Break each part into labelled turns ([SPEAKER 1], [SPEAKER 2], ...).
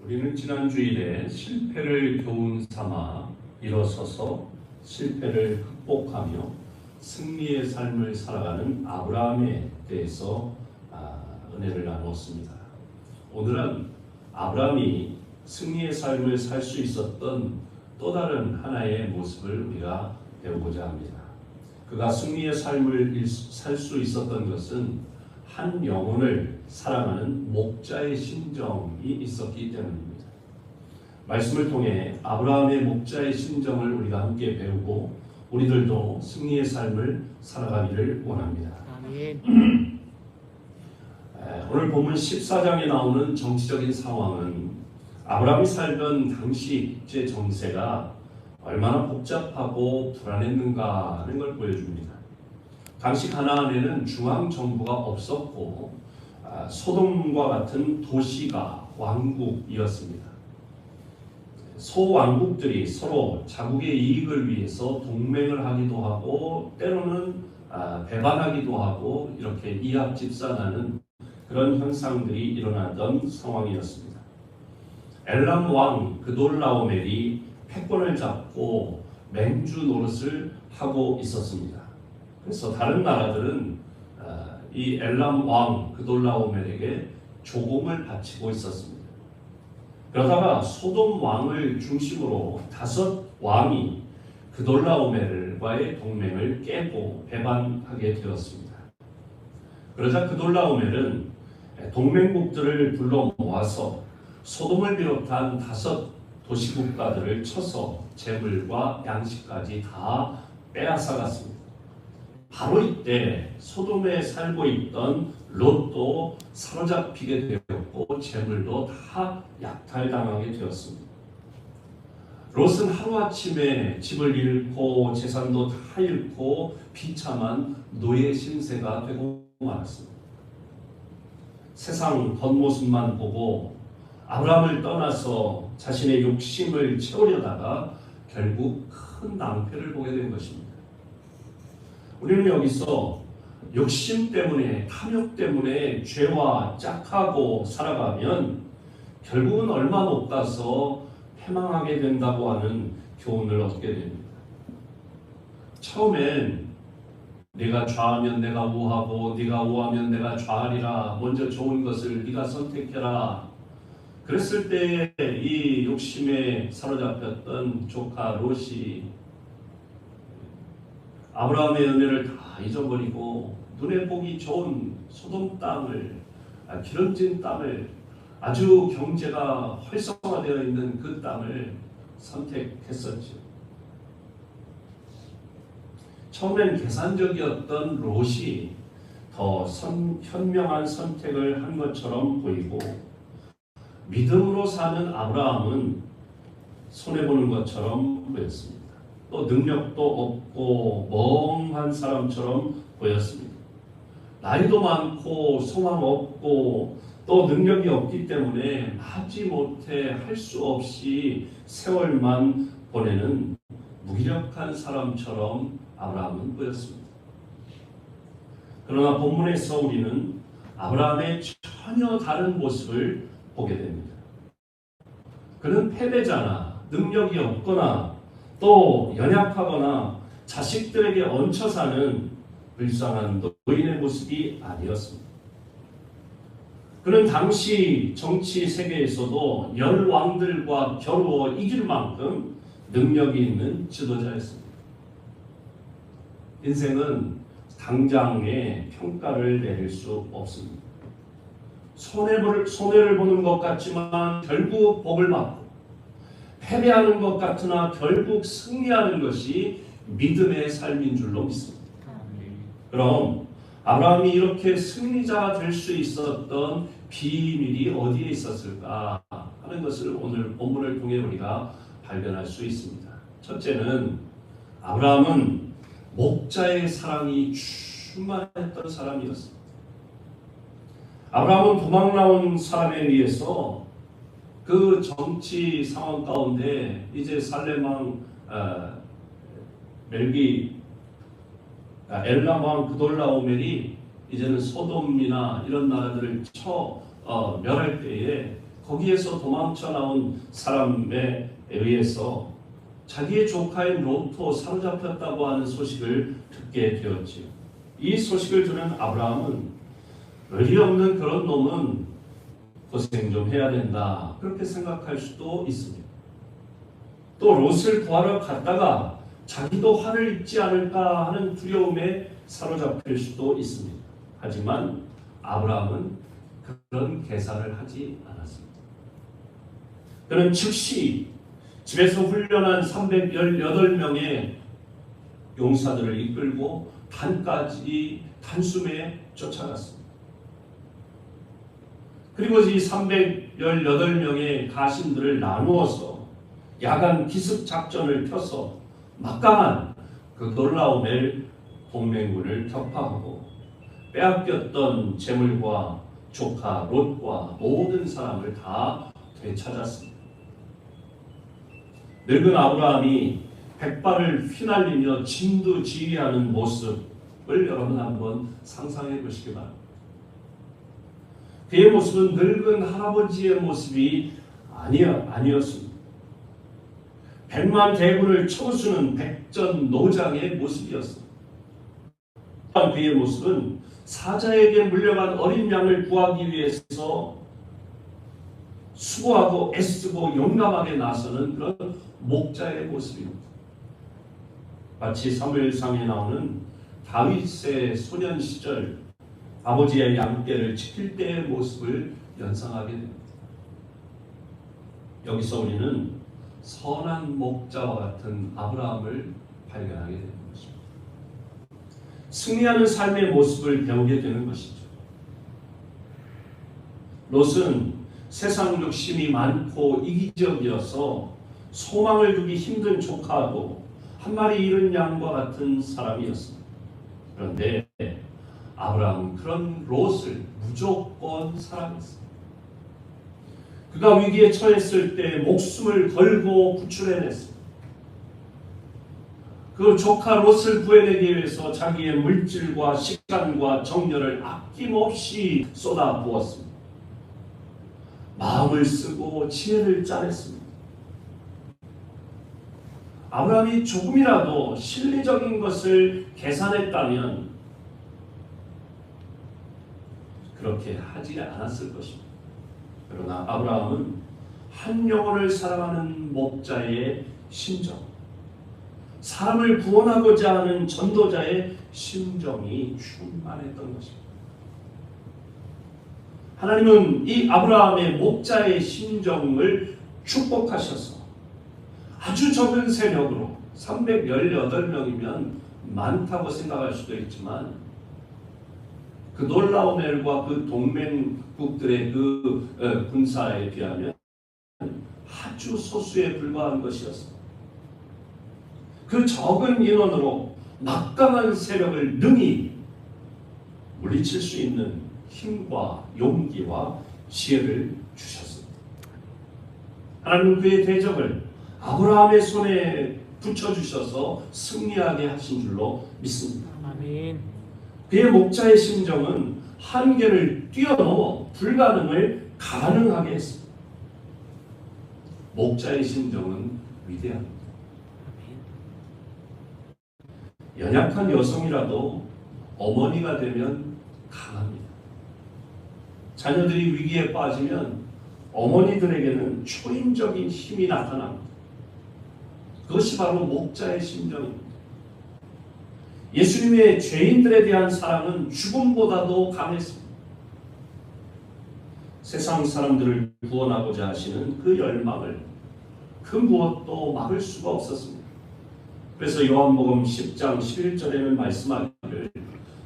[SPEAKER 1] 우리는 지난 주일에 실패를 교훈 삼아 일어서서 실패를 극복하며 승리의 삶을 살아가는 아브라함에 대해서 은혜를 나누었습니다. 오늘은 아브라함이 승리의 삶을 살 수 있었던 또 다른 하나의 모습을 우리가 배우고자 합니다. 그가 승리의 삶을 살 수 있었던 것은 한 영혼을 사랑하는 목자의 심정이 있었기 때문입니다. 말씀을 통해 아브라함의 목자의 심정을 우리가 함께 배우고 우리들도 승리의 삶을 살아가기를 원합니다. 아멘. 오늘 본문 14장에 나오는 정치적인 상황은 아브라함이 살던 당시 국제 정세가 얼마나 복잡하고 불안했는가 하는 걸 보여줍니다. 당시 가나안에는 중앙 정부가 없었고 소돔과 같은 도시가 왕국이었습니다. 소왕국들이 서로 자국의 이익을 위해서 동맹을 하기도 하고 때로는 배반하기도 하고 이렇게 이합집산하는 그런 현상들이 일어나던 상황이었습니다. 엘람 왕 그돌라오멜이 패권을 잡고 맹주 노릇을 하고 있었습니다. 그래서 다른 나라들은 이 엘람 왕 그돌라오멜에게 조공을 바치고 있었습니다. 그러다가 소돔 왕을 중심으로 5 왕이 그돌라오멜과의 동맹을 깨고 배반하게 되었습니다. 그러자 그돌라오멜은 동맹국들을 불러 모아서 소돔을 비롯한 5 도시국가들을 쳐서 재물과 양식까지 다 빼앗아갔습니다. 바로 이때 소돔에 살고 있던 롯도 사로잡히게 되었고 재물도 다 약탈당하게 되었습니다. 롯은 하루아침에 집을 잃고 재산도 다 잃고 비참한 노예 신세가 되고 말았습니다. 세상 겉모습만 보고 아브라함을 떠나서 자신의 욕심을 채우려다가 결국 큰 낭패를 보게 된 것입니다. 우리는 여기서 욕심 때문에, 탐욕 때문에 죄와 짝하고 살아가면 결국은 얼마 못 가서 패망하게 된다고 하는 교훈을 얻게 됩니다. 처음엔 네가 좌하면 내가 우하고 네가 우하면 내가 좌하리라. 먼저 좋은 것을 네가 선택해라. 그랬을 때 이 욕심에 사로잡혔던 조카 롯이 아브라함의 은혜를 다 잊어버리고 눈에 보기 좋은 소돔 땅을, 기름진 땅을, 아주 경제가 활성화되어 있는 그 땅을 선택했었죠. 처음엔 계산적이었던 롯이 더 현명한 선택을 한 것처럼 보이고 믿음으로 사는 아브라함은 손해보는 것처럼 보였습니다. 또 능력도 없고 멍한 사람처럼 보였습니다. 나이도 많고 소망 없고 또 능력이 없기 때문에 하지 못해 할 수 없이 세월만 보내는 무기력한 사람처럼 아브라함은 보였습니다. 그러나 본문에서 우리는 아브라함의 전혀 다른 모습을 보게 됩니다. 그는 패배자나 능력이 없거나 또 연약하거나 자식들에게 얹혀 사는 불쌍한 노인의 모습이 아니었습니다. 그는 당시 정치 세계에서도 10왕들과 겨루어 이길 만큼 능력이 있는 지도자였습니다. 인생은 당장의 평가를 내릴 수 없습니다. 손해를 보는 것 같지만 결국 복을 받고 패배하는 것 같으나 결국 승리하는 것이 믿음의 삶인 줄로 믿습니다. 그럼 아브라함이 이렇게 승리자가 될 수 있었던 비밀이 어디에 있었을까 하는 것을 오늘 본문을 통해 우리가 발견할 수 있습니다. 첫째는 아브라함은 목자의 사랑이 충만했던 사람이었습니다. 아브라함은 도망 나온 사람에 의해서 그 정치 상황 가운데 이제 살렘왕 엘람 왕 그돌라오멜이 이제는 소돔이나 이런 나라들을 멸할 때에 거기에서 도망쳐 나온 사람에 의해서 자기의 조카인 롯도 사로잡혔다고 하는 소식을 듣게 되었지요. 이 소식을 들은 아브라함은 의리 없는 그런 놈은 고생 좀 해야 된다, 그렇게 생각할 수도 있습니다. 또 롯을 구하러 갔다가 자기도 화를 입지 않을까 하는 두려움에 사로잡힐 수도 있습니다. 하지만 아브라함은 그런 계산을 하지 않았습니다. 그는 즉시 집에서 훈련한 318명의 용사들을 이끌고 단숨에 쫓아갔습니다. 그리고 이 318명의 가신들을 나누어서 야간 기습 작전을 펴서 막강한 그 놀라운 동맹군을 격파하고 빼앗겼던 재물과 조카 롯과 모든 사람을 다 되찾았습니다. 늙은 아브라함이 백발을 휘날리며 진두지휘하는 모습을 여러분 한번 상상해 보시기 바랍니다. 그의 모습은 늙은 할아버지의 모습이 아니었습니다. 100만 대군을 쳐부수는 백전노장의 모습이었습니다. 그의 모습은 사자에게 물려간 어린 양을 구하기 위해서 수고하고 애쓰고 용감하게 나서는 그런 목자의 모습입니다. 마치 사무엘상에 나오는 다윗의 소년 시절 아버지의 양떼를 지킬 때의 모습을 연상하게 됩니다. 여기서 우리는 선한 목자와 같은 아브라함을 발견하게 되는 것입니다. 승리하는 삶의 모습을 배우게 되는 것이죠. 롯은 세상 욕심이 많고 이기적이어서 소망을 두기 힘든 조카하고 한 마리 잃은 양과 같은 사람이었습니다. 그런데 아브라함은 그런 롯을 무조건 사랑했습니다. 그가 위기에 처했을 때 목숨을 걸고 구출해냈습니다. 그 조카 롯을 구해내기 위해서 자기의 물질과 시간과 정열을 아낌없이 쏟아부었습니다. 마음을 쓰고 지혜를 짜냈습니다. 아브라함이 조금이라도 실리적인 것을 계산했다면 그렇게 하지 않았을 것입니다. 그러나 아브라함은 한 영혼을 사랑하는 목자의 심정, 사람을 구원하고자 하는 전도자의 심정이 충만했던 것입니다. 하나님은 이 아브라함의 목자의 심정을 축복하셔서 아주 적은 세력으로 318명이면 많다고 생각할 수도 있지만 그 놀라운 엘과 그 동맹국들의 그 군사에 비하면 아주 소수에 불과한 것이었습니다. 그 적은 인원으로 막강한 세력을 능히 물리칠 수 있는 힘과 용기와 지혜를 주셨습니다. 하나님은 그의 대적을 아브라함의 손에 붙여주셔서 승리하게 하신 줄로 믿습니다.
[SPEAKER 2] 아멘.
[SPEAKER 1] 그의 목자의 심정은 한계를 뛰어넘어 불가능을 가능하게 했습니다. 목자의 심정은 위대합니다. 연약한 여성이라도 어머니가 되면 강합니다. 자녀들이 위기에 빠지면 어머니들에게는 초인적인 힘이 나타납니다. 그것이 바로 목자의 심정입니다. 예수님의 죄인들에 대한 사랑은 죽음보다도 강했습니다. 세상 사람들을 구원하고자 하시는 그 열망을 그 무엇도 막을 수가 없었습니다. 그래서 요한복음 10장 11절에는 말씀하기를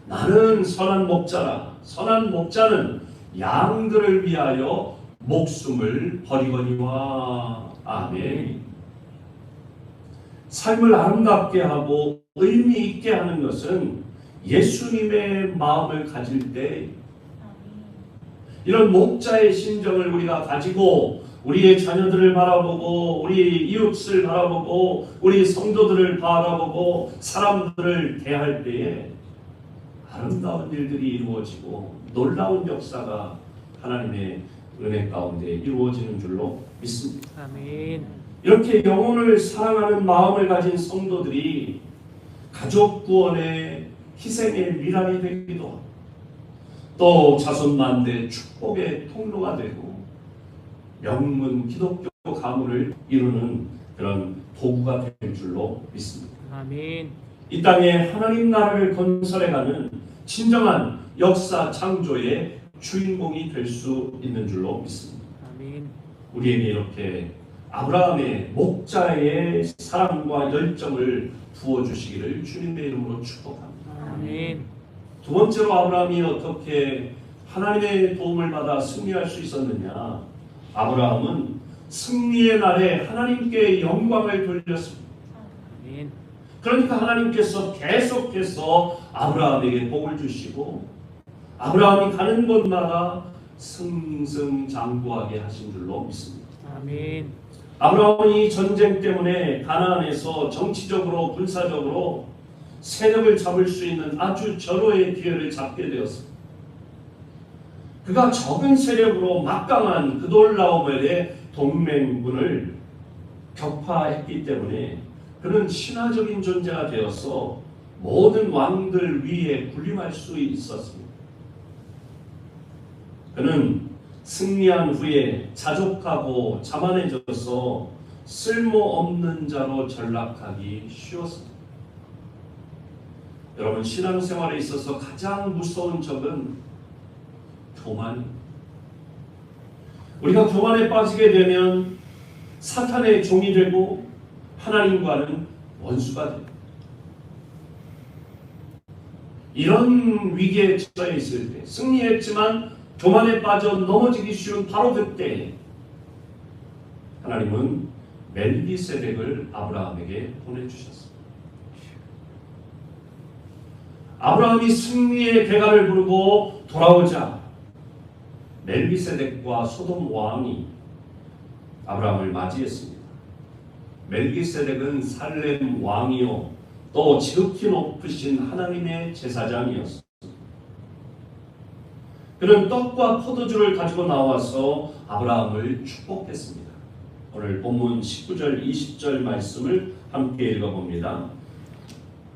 [SPEAKER 1] 나는 선한 목자라. 선한 목자는 양들을 위하여 목숨을 버리거니와. 아멘. 삶을 아름답게 하고 의미 있게 하는 것은 예수님의 마음을 가질 때 이런 목자의 심정을 우리가 가지고 우리의 자녀들을 바라보고 우리 이웃을 바라보고 우리 성도들을 바라보고 사람들을 대할 때에 아름다운 일들이 이루어지고 놀라운 역사가 하나님의 은혜 가운데 이루어지는 줄로 믿습니다.
[SPEAKER 2] 아멘.
[SPEAKER 1] 이렇게 영혼을 사랑하는 마음을 가진 성도들이 가족 구원의 희생의 미랄이 되기도 하고 또 자손만대 축복의 통로가 되고 명문 기독교 가문을 이루는 그런 도구가 될 줄로 믿습니다.
[SPEAKER 2] 아멘.
[SPEAKER 1] 이 땅에 하나님 나라를 건설해가는 진정한 역사 창조의 주인공이 될 수 있는 줄로 믿습니다.
[SPEAKER 2] 아멘.
[SPEAKER 1] 우리에게 이렇게 아브라함의 목자의 사랑과 열정을 부어주시기를 주님의 이름으로 축복합니다.
[SPEAKER 2] 아멘.
[SPEAKER 1] 두 번째로 아브라함이 어떻게 하나님의 도움을 받아 승리할 수 있었느냐? 아브라함은 승리의 날에 하나님께 영광을 돌렸습니다.
[SPEAKER 2] 아멘.
[SPEAKER 1] 그러니까 하나님께서 계속해서 아브라함에게 복을 주시고 아브라함이 가는 곳마다 승승장구하게 하신 줄로 믿습니다.
[SPEAKER 2] 아멘.
[SPEAKER 1] 아브라함은 이 전쟁 때문에 가나안에서 정치적으로 군사적으로 세력을 잡을 수 있는 아주 절호의 기회를 잡게 되었습니다. 그가 적은 세력으로 막강한 그돌라오멜의 동맹군을 격파했기 때문에 그는 신화적인 존재가 되어서 모든 왕들 위에 군림할 수 있었습니다. 그는 승리한 후에 자족하고 자만해져서 쓸모없는 자로 전락하기 쉬웠습니다. 여러분, 신앙생활에 있어서 가장 무서운 적은 교만입니다. 우리가 교만에 빠지게 되면 사탄의 종이 되고 하나님과는 원수가 됩니다. 이런 위기에 처해 있을 때 승리했지만 교만에 빠져 넘어지기 쉬운 바로 그때 하나님은 멜기세덱을 아브라함에게 보내주셨습니다. 아브라함이 승리의 대가를 부르고 돌아오자 멜기세덱과 소돔 왕이 아브라함을 맞이했습니다. 멜기세덱은 살렘 왕이요 또 지극히 높으신 하나님의 제사장이었습니다. 그는 떡과 포도주를 가지고 나와서 아브라함을 축복했습니다. 오늘 본문 19절 20절 말씀을 함께 읽어봅니다.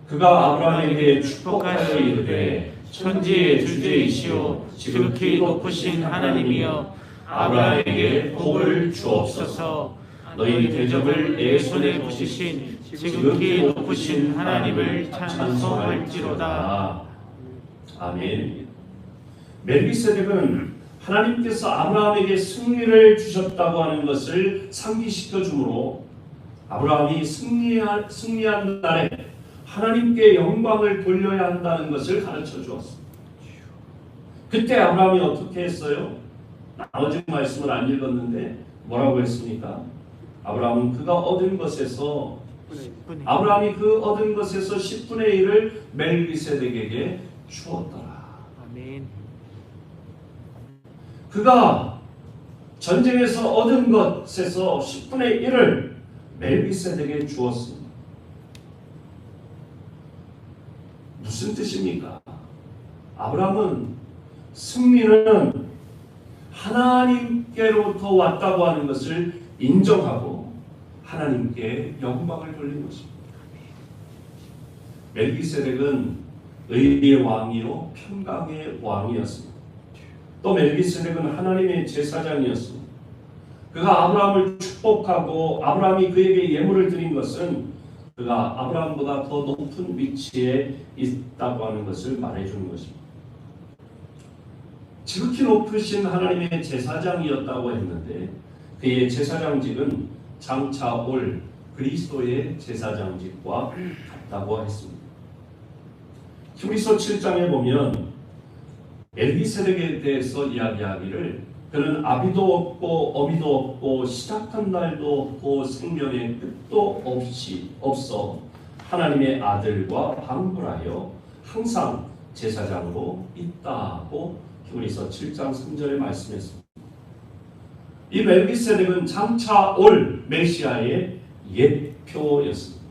[SPEAKER 1] 그가 아브라함에게 축복하여 이르되
[SPEAKER 2] 천지의 주제이시오 지극히 높으신 하나님이여 아브라함에게 복을 주옵소서. 너희 대적을 내 손에 붙이신 지극히 높으신 하나님을 찬송할지로다.
[SPEAKER 1] 아멘. 멜기세덱은 하나님께서 아브라함에게 승리를 주셨다고 하는 것을 상기시켜 주므로 아브라함이 승리한 날에 하나님께 영광을 돌려야 한다는 것을 가르쳐 주었습니다. 그때 아브라함이 어떻게 했어요? 나머지 말씀을 안 읽었는데 뭐라고 했습니까? 아브라함은 그가 얻은 것에서 아브라함이 그 얻은 것에서 10분의 1을 멜기세덱에게 주었더라.
[SPEAKER 2] 아멘.
[SPEAKER 1] 그가 전쟁에서 얻은 것에서 10분의 1을 멜기세덱에게 주었습니다. 무슨 뜻입니까? 아브라함은 승리는 하나님께로부터 왔다고 하는 것을 인정하고 하나님께 영광을 돌린 것입니다. 멜기세덱은 의의 왕이요 평강의 왕이었습니다. 또 멜기세덱은 하나님의 제사장이었습니다. 그가 아브라함을 축복하고 아브라함이 그에게 예물을 드린 것은 그가 아브라함보다 더 높은 위치에 있다고 하는 것을 말해주는 것입니다. 지극히 높으신 하나님의 제사장이었다고 했는데 그의 제사장직은 장차 올 그리스도의 제사장직과 같다고 했습니다. 히브리서 7장에 보면 멜기세덱에 대해서 이야기하기를 그는 아비도 없고 어미도 없고 시작한 날도 없고 생명의 끝도 없어 하나님의 아들과 방불하여 항상 제사장으로 있다고 히브리서 7장 3절에 말씀했습니다. 이 멜기세덱은 장차 올 메시아의 예표였습니다.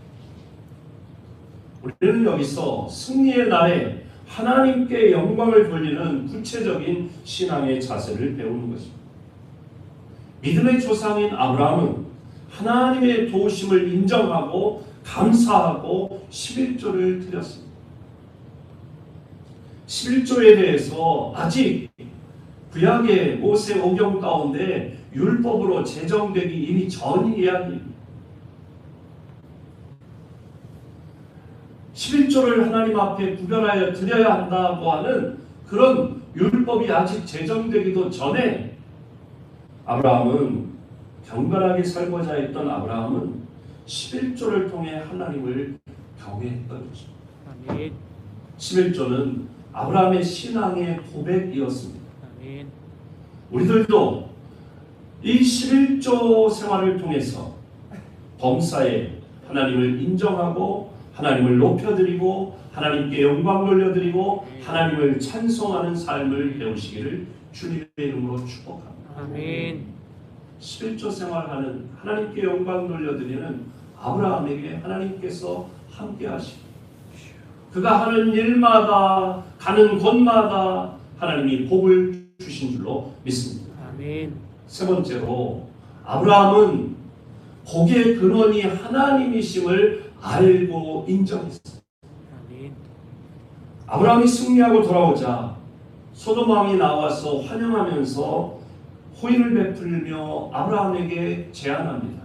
[SPEAKER 1] 우리는 여기서 승리의 날에 하나님께 영광을 돌리는 구체적인 신앙의 자세를 배우는 것입니다. 믿음의 조상인 아브라함은 하나님의 도우심을 인정하고 감사하고 11조를 드렸습니다. 11조에 대해서 아직 구약의 모세 오경 가운데 율법으로 제정되기 이미 전 이야기입니다. 11조를 하나님 앞에 구별하여 드려야 한다고 하는 그런 율법이 아직 제정되기도 전에 아브라함은 경건하게 살고자 했던 아브라함은 11조를 통해 하나님을 경외했던 것입니다.
[SPEAKER 2] 아멘.
[SPEAKER 1] 11조는 아브라함의 신앙의 고백이었습니다.
[SPEAKER 2] 아멘.
[SPEAKER 1] 우리들도 이 11조 생활을 통해서 범사에 하나님을 인정하고 하나님을 높여드리고 하나님께 영광 돌려드리고 하나님을 찬송하는 삶을 배우시기를 주님의 이름으로 축복합니다.
[SPEAKER 2] 아멘.
[SPEAKER 1] 11조 생활하는 하나님께 영광 돌려드리는 아브라함에게 하나님께서 함께 하시고 그가 하는 일마다 가는 곳마다 하나님이 복을 주신 줄로 믿습니다.
[SPEAKER 2] 아멘.
[SPEAKER 1] 세 번째로 아브라함은 복의 근원이 하나님이심을 알고 인정했습니다.
[SPEAKER 2] 아멘.
[SPEAKER 1] 아브라함이 승리하고 돌아오자 소돔 왕이 나와서 환영하면서 호의를 베풀며 아브라함에게 제안합니다.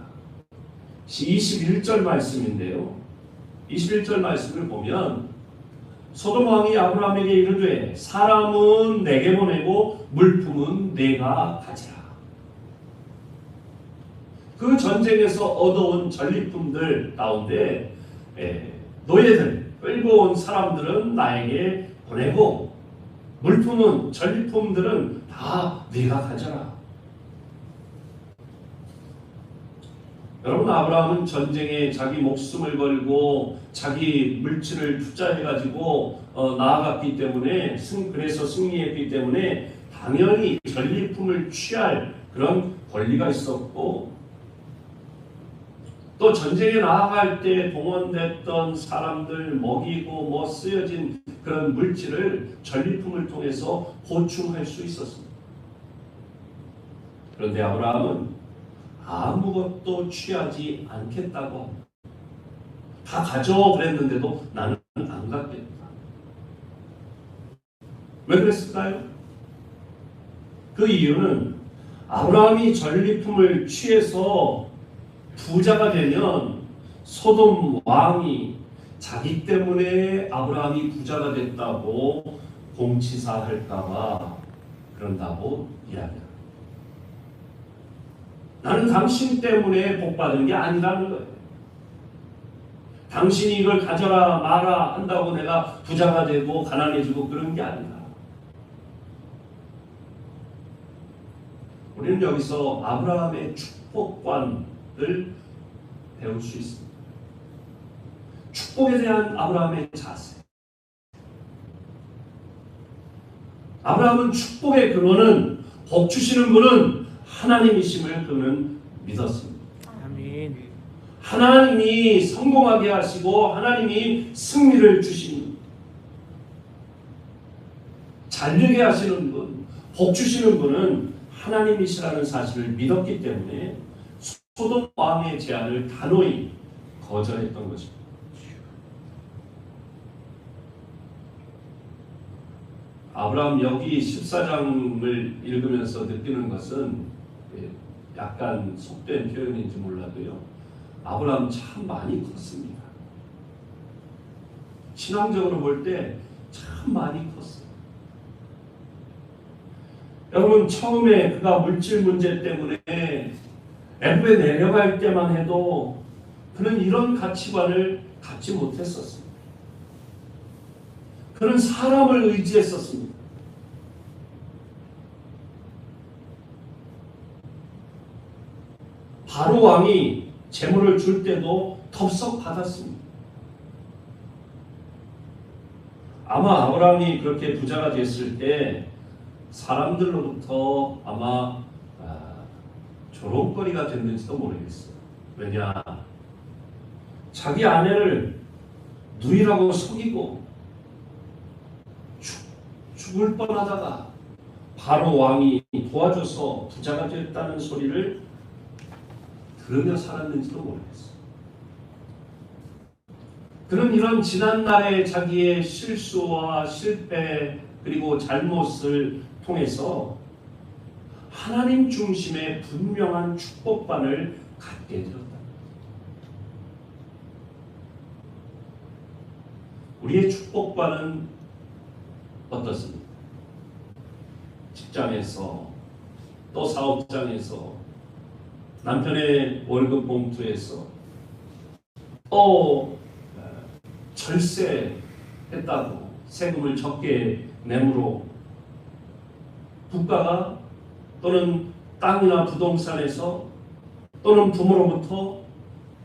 [SPEAKER 1] 21절 말씀인데요. 21절 말씀을 보면 소돔 왕이 아브라함에게 이르되 사람은 내게 보내고 물품은 내가 가지라. 그 전쟁에서 얻어온 전리품들 가운데 노예들 끌고 온 사람들은 나에게 보내고 물품은 전리품들은 다 네가 가져라. 여러분 아브라함은 전쟁에 자기 목숨을 걸고 자기 물질을 투자해가지고 나아갔기 때문에 그래서 승리했기 때문에 당연히 전리품을 취할 그런 권리가 있었고 또 전쟁에 나아갈 때 동원됐던 사람들 먹이고 쓰여진 그런 물질을 전리품을 통해서 보충할 수 있었습니다. 그런데 아브라함은 아무것도 취하지 않겠다고 합니다. 다 가져 그랬는데도 나는 안 갖겠다. 왜 그랬을까요? 그 이유는 아브라함이 전리품을 취해서 부자가 되면 소돔 왕이 자기 때문에 아브라함이 부자가 됐다고 공치사할까봐 그런다고 이야기합니다. 나는 당신 때문에 복받은 게 아니라는 거예요. 당신이 이걸 가져라 마라 한다고 내가 부자가 되고 가난해지고 그런 게 아니라 우리는 여기서 아브라함의 축복관을 배울 수 있습니다. 축복에 대한 아브라함의 자세. 아브라함은 축복의 근원은 복 주시는 분은 하나님이심을 그는 믿었습니다.
[SPEAKER 2] 아멘.
[SPEAKER 1] 하나님이 성공하게 하시고 하나님이 승리를 주시는 잘되게 하시는 분, 복 주시는 분은 하나님이시라는 사실을 믿었기 때문에 소돔 왕의 제안을 단호히 거절했던 것입니다. 아브라함 여기 14장을 읽으면서 느끼는 것은 약간 속된 표현인지 몰라도요. 아브라함 참 많이 컸습니다. 신앙적으로 볼 때 참 많이 컸어요. 여러분 처음에 그가 물질 문제 때문에 애굽에 내려갈 때만 해도 그는 이런 가치관을 갖지 못했었습니다. 그는 사람을 의지했었습니다. 바로 왕이 재물을 줄 때도 덥석 받았습니다. 아마 아브라함이 그렇게 부자가 됐을 때 사람들로부터 아마 조롱거리가 됐는지도 모르겠어요. 왜냐? 자기 아내를 누이라고 속이고 죽을 뻔하다가 바로 왕이 도와줘서 부자가 됐다는 소리를 들으며 살았는지도 모르겠어요. 그는 이런 지난날의 자기의 실수와 실패 그리고 잘못을 통해서 하나님 중심의 분명한 축복관을 갖게 되었다. 우리의 축복관은 어떻습니까? 직장에서 또 사업장에서 남편의 월급 봉투에서 또 절세했다고 세금을 적게 내므로 국가가 또는 땅이나 부동산에서 또는 부모로부터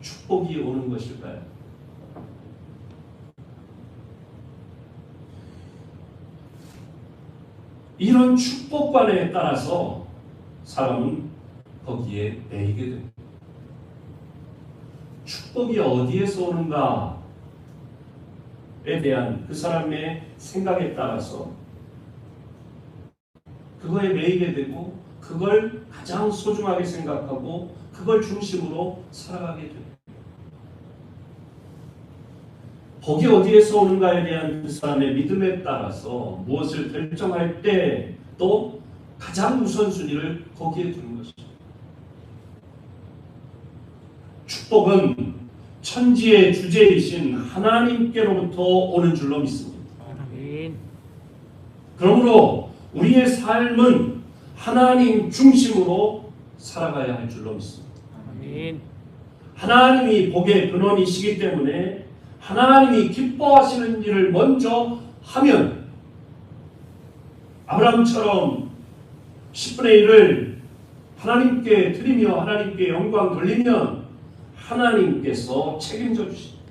[SPEAKER 1] 축복이 오는 것일까요? 이런 축복관에 따라서 사람은 거기에 매이게 됩니다. 축복이 어디에서 오는가에 대한 그 사람의 생각에 따라서 그거에 매이게 되고 그걸 가장 소중하게 생각하고 그걸 중심으로 살아가게 됩니다. 복이 어디에서 오는가에 대한 그 사람의 믿음에 따라서 무엇을 결정할 때 또 가장 우선순위를 거기에 두는 것입니다. 축복은 천지의 주제이신 하나님께로부터 오는 줄로 믿습니다.
[SPEAKER 2] 아멘.
[SPEAKER 1] 그러므로 우리의 삶은 하나님 중심으로 살아가야 할 줄로 믿습니다.
[SPEAKER 2] 아멘.
[SPEAKER 1] 하나님이 복의 근원이시기 때문에 하나님이 기뻐하시는 일을 먼저 하면 아브라함처럼 10분의 1을 하나님께 드리며 하나님께 영광 돌리면 하나님께서 책임져 주십니다.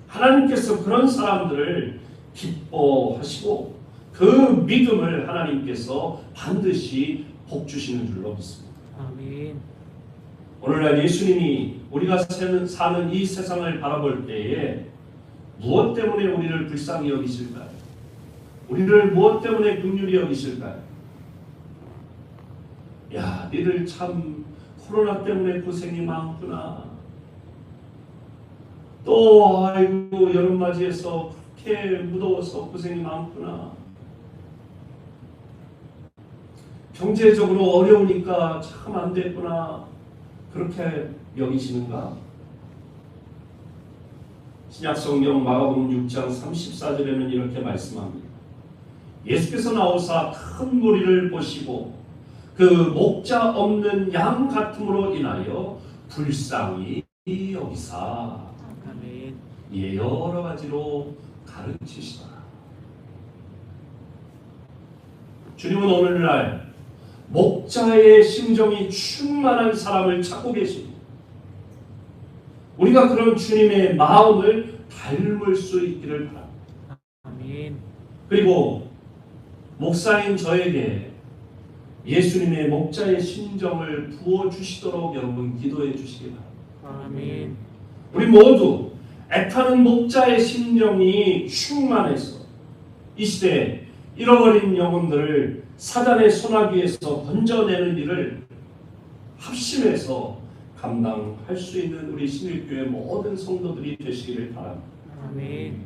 [SPEAKER 1] 하나님께서 그런 사람들을 기뻐하시고 그 믿음을 하나님께서 반드시 복 주시는 줄로 믿습니다.
[SPEAKER 2] 아멘.
[SPEAKER 1] 오늘날 예수님이 우리가 사는 이 세상을 바라볼 때에 무엇 때문에 우리를 불쌍히 여기실까요? 우리를 무엇 때문에 긍휼히 여기실까요? 야, 니들 참 코로나 때문에 고생이 많구나. 또 아이고 여름맞이해서 그렇게 무더워서 고생이 많구나. 경제적으로 어려우니까 참 안 됐구나. 그렇게 여기시는가? 신약성경 마가복음 6장 34절에는 이렇게 말씀합니다. 예수께서 나오사 큰 무리를 보시고 그 목자 없는 양 같음으로 인하여 불쌍히 여기사
[SPEAKER 2] 아멘.
[SPEAKER 1] 예, 여러 가지로 가르치시더라. 주님은 오늘날 목자의 심정이 충만한 사람을 찾고 계십니다. 우리가 그런 주님의 마음을 닮을 수 있기를 바랍니다.
[SPEAKER 2] 아멘.
[SPEAKER 1] 그리고 목사인 저에게 예수님의 목자의 심정을 부어주시도록 여러분 기도해 주시기 바랍니다.
[SPEAKER 2] 아멘.
[SPEAKER 1] 우리 모두 애타는 목자의 심정이 충만해서 이 시대에 잃어버린 영혼들을 사단의 소나기에서 건져내는 일을 합심해서 감당할 수 있는 우리 신일교회 모든 성도들이 되시기를 바랍니다.
[SPEAKER 2] 아멘.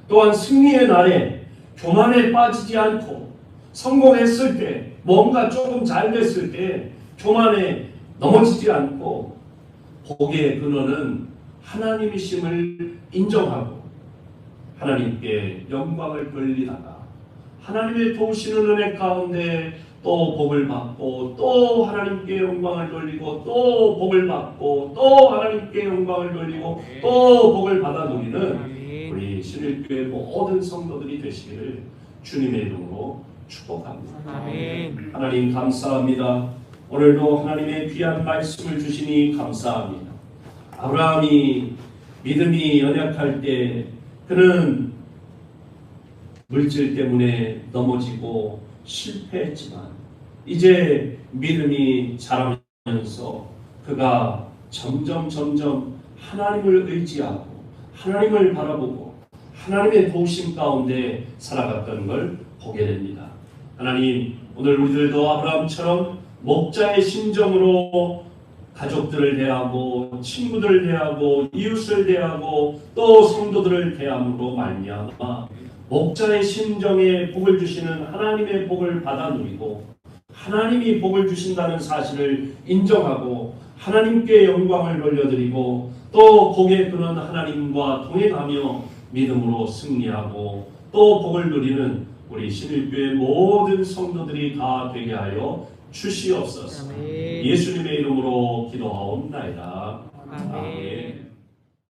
[SPEAKER 1] 또한 승리의 날에 교만에 빠지지 않고 성공했을 때 뭔가 조금 잘 됐을 때 교만에 넘어지지 않고 복의 근원은 하나님이심을 인정하고 하나님께 영광을 돌리다가 하나님의 도우시는 은혜 가운데 또 복을 받고 또 하나님께 영광을 돌리고 또 복을 받고 또 하나님께 영광을 돌리고 또 복을 받아 누리는 우리 신일교회 모든 성도들이 되시기를 주님의 이름으로 축복합니다.
[SPEAKER 2] 아멘.
[SPEAKER 1] 하나님 감사합니다. 오늘도 하나님의 귀한 말씀을 주시니 감사합니다. 아브라함이 믿음이 연약할 때 그는 물질 때문에 넘어지고 실패했지만 이제 믿음이 자라면서 그가 점점 하나님을 의지하고 하나님을 바라보고 하나님의 도우심 가운데 살아갔던 걸 보게 됩니다. 하나님 오늘 우리들도 아브라함처럼 목자의 심정으로 가족들을 대하고 친구들을 대하고 이웃을 대하고 또 성도들을 대함으로 말미암아 목자의 심정에 복을 주시는 하나님의 복을 받아 누리고 하나님이 복을 주신다는 사실을 인정하고 하나님께 영광을 돌려드리고 또 복에 끄는 하나님과 동행하며 믿음으로 승리하고 또 복을 누리는 우리 신일교회 모든 성도들이 다 되게 하여 주시옵소서.
[SPEAKER 2] 아멘.
[SPEAKER 1] 예수님의 이름으로 기도하옵나이다.
[SPEAKER 2] 아멘.